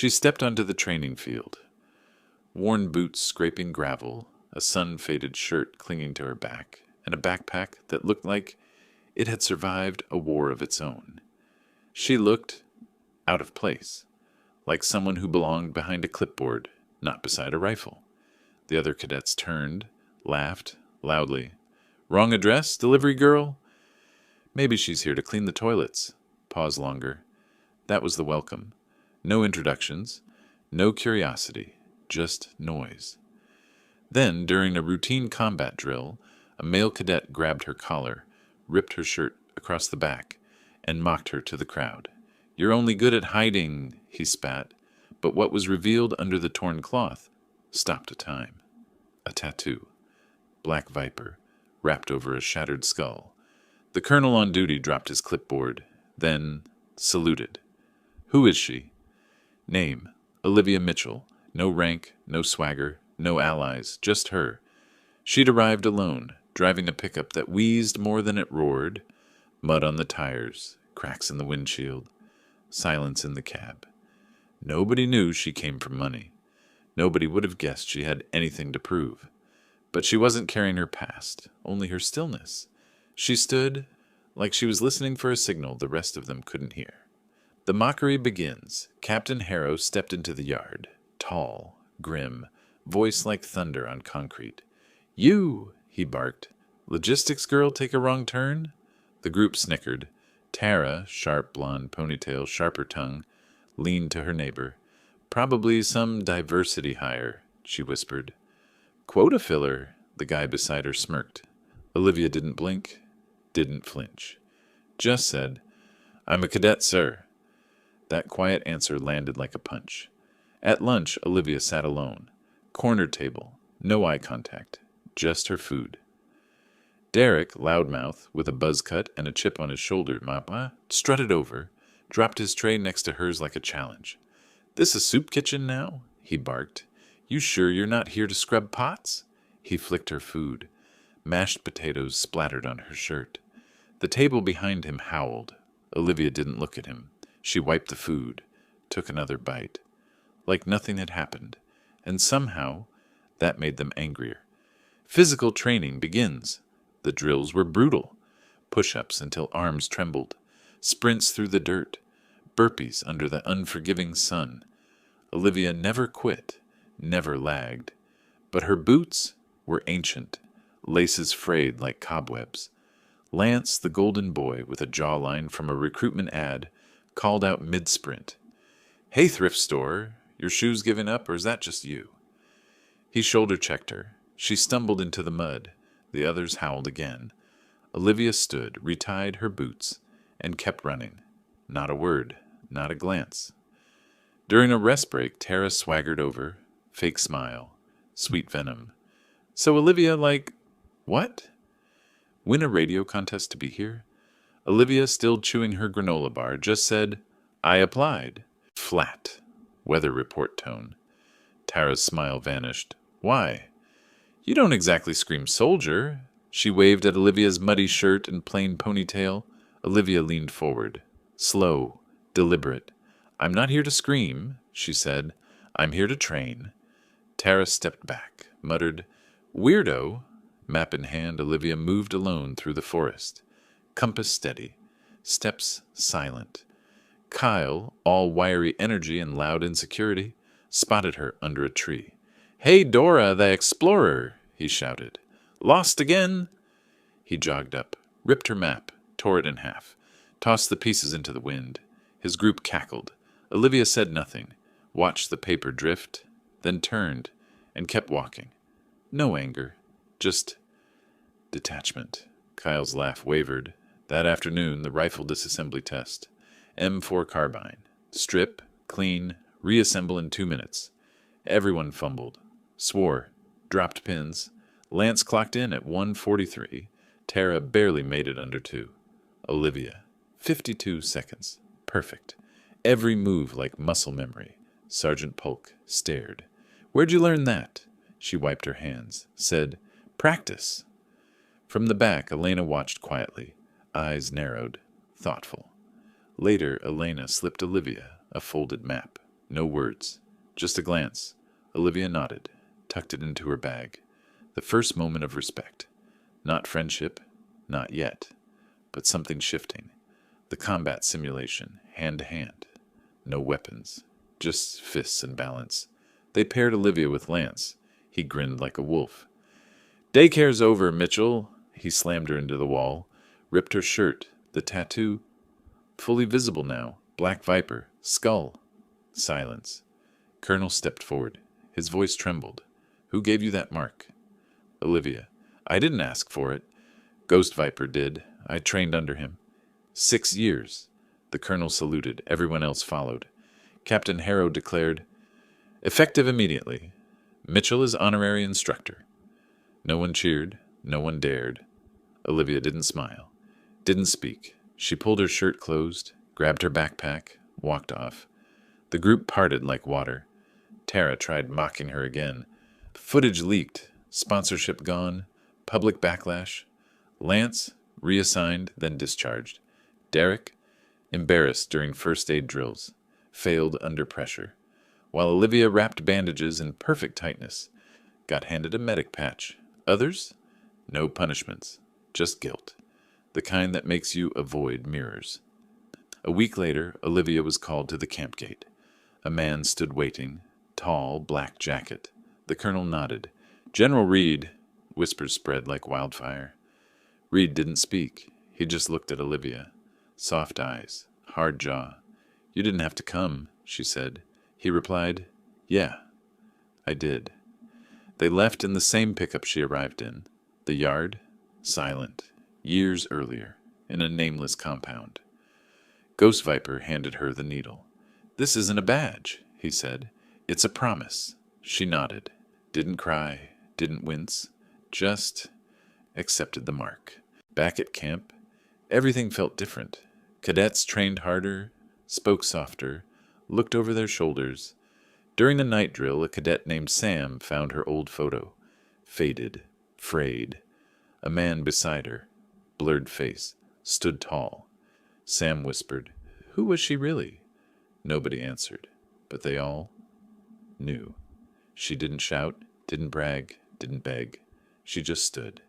She stepped onto the training field. Worn boots scraping gravel, a sun-faded shirt clinging to her back, and a backpack that looked like it had survived a war of its own. She looked out of place, like someone who belonged behind a clipboard, not beside a rifle. The other cadets turned, laughed loudly. "Wrong address, delivery girl?" "Maybe she's here to clean the toilets." Pause longer. That was the welcome. No introductions, no curiosity, just noise. Then, during a routine combat drill, a male cadet grabbed her collar, ripped her shirt across the back, and mocked her to the crowd. "You're only good at hiding," he spat, but what was revealed under the torn cloth stopped a time. A tattoo. Black viper, wrapped over a shattered skull. The colonel on duty dropped his clipboard, then saluted. "Who is she?" Name, Olivia Mitchell. No rank, no swagger, no allies, just her. She'd arrived alone, driving a pickup that wheezed more than it roared. Mud on the tires, cracks in the windshield, silence in the cab. Nobody knew she came from money. Nobody would have guessed she had anything to prove. But she wasn't carrying her past, only her stillness. She stood like she was listening for a signal the rest of them couldn't hear. The mockery begins. Captain Harrow stepped into the yard, tall, grim, voice like thunder on concrete. "You!" he barked. "Logistics girl take a wrong turn?" The group snickered. Tara, sharp blonde ponytail, sharper tongue, leaned to her neighbor. "Probably some diversity hire," she whispered. "Quota filler," the guy beside her smirked. Olivia didn't blink, didn't flinch. Just said, "I'm a cadet, sir." That quiet answer landed like a punch. At lunch, Olivia sat alone. Corner table, no eye contact, just her food. Derek, loudmouth, with a buzz cut and a chip on his shoulder, strutted over, dropped his tray next to hers like a challenge. "This a soup kitchen now?" he barked. "You sure you're not here to scrub pots?" He flicked her food. Mashed potatoes splattered on her shirt. The table behind him howled. Olivia didn't look at him. She wiped the food, took another bite. Like nothing had happened, and somehow that made them angrier. Physical training begins. The drills were brutal. Push-ups until arms trembled. Sprints through the dirt. Burpees under the unforgiving sun. Olivia never quit, never lagged. But her boots were ancient, laces frayed like cobwebs. Lance, the golden boy with a jawline from a recruitment ad, called out mid-sprint. "Hey, thrift store, your shoes giving up, or is that just you?" He shoulder-checked her. She stumbled into the mud. The others howled again. Olivia stood, retied her boots, and kept running. Not a word, not a glance. During a rest break, Tara swaggered over, fake smile, sweet venom. "So Olivia, what? Win a radio contest to be here?" Olivia, still chewing her granola bar, just said, "I applied." Flat. Weather report tone. Tara's smile vanished. "Why?" "You don't exactly scream soldier." She waved at Olivia's muddy shirt and plain ponytail. Olivia leaned forward. Slow, deliberate. "I'm not here to scream," she said. "I'm here to train." Tara stepped back, muttered, "Weirdo." Map in hand, Olivia moved alone through the forest. Compass steady. Steps silent. Kyle, all wiry energy and loud insecurity, spotted her under a tree. "Hey, Dora, the explorer," he shouted. "Lost again?" He jogged up, ripped her map, tore it in half, tossed the pieces into the wind. His group cackled. Olivia said nothing, watched the paper drift, then turned and kept walking. No anger, just detachment. Kyle's laugh wavered. That afternoon, the rifle disassembly test. M4 carbine. Strip, clean, reassemble in 2 minutes. Everyone fumbled, swore, dropped pins. Lance clocked in at 1:43. Tara barely made it under 2. Olivia, 52 seconds. Perfect. Every move like muscle memory. Sergeant Polk stared. "Where'd you learn that?" She wiped her hands, said, "Practice." From the back, Elena watched quietly, eyes narrowed, thoughtful. Later, Elena slipped Olivia a folded map. No words, just a glance. Olivia nodded, tucked it into her bag. The first moment of respect. Not friendship, not yet, but something shifting. The combat simulation, hand to hand. No weapons, just fists and balance. They paired Olivia with Lance. He grinned like a wolf. Daycare's over, Mitchell. He slammed her into the wall, ripped her shirt, the tattoo. Fully visible now, black viper, skull. Silence. Colonel stepped forward. His voice trembled. Who gave you that mark? Olivia. I didn't ask for it. Ghost Viper did. I trained under him. 6 years. The colonel saluted. Everyone else followed. Captain Harrow declared, effective immediately. Mitchell is honorary instructor. No one cheered. No one dared. Olivia didn't smile. Didn't speak. She pulled her shirt closed, grabbed her backpack, walked off. The group parted like water. Tara tried mocking her again. Footage leaked. Sponsorship gone. Public backlash. Lance, reassigned, then discharged. Derek, embarrassed during first aid drills. Failed under pressure. While Olivia wrapped bandages in perfect tightness. Got handed a medic patch. Others? No punishments. Just guilt. The kind that makes you avoid mirrors. A week later, Olivia was called to the camp gate. A man stood waiting. Tall, black jacket. The colonel nodded. General Reed. Whispers spread like wildfire. Reed didn't speak. He just looked at Olivia. Soft eyes. Hard jaw. You didn't have to come, she said. He replied, yeah, I did. They left in the same pickup she arrived in. The yard, silent, years earlier, in a nameless compound. Ghost Viper handed her the needle. This isn't a badge, he said. It's a promise. She nodded. Didn't cry, didn't wince, just accepted the mark. Back at camp, everything felt different. Cadets trained harder, spoke softer, looked over their shoulders. During the night drill, a cadet named Sam found her old photo. Faded, frayed. A man beside her, blurred face, stood tall. Sam whispered, who was she really? Nobody answered, but they all knew. She didn't shout, didn't brag, didn't beg. She just stood,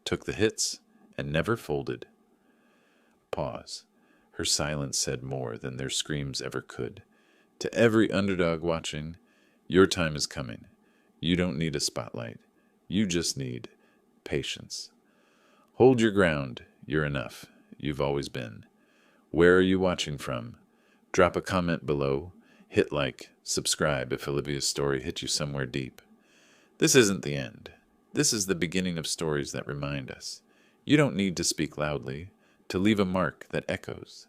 took the hits, and never folded. Pause. Her silence said more than their screams ever could. To every underdog watching, your time is coming. You don't need a spotlight. You just need patience. Hold your ground. You're enough. You've always been. Where are you watching from? Drop a comment below. Hit like, subscribe if Olivia's story hit you somewhere deep. This isn't the end. This is the beginning of stories that remind us. You don't need to speak loudly to leave a mark that echoes.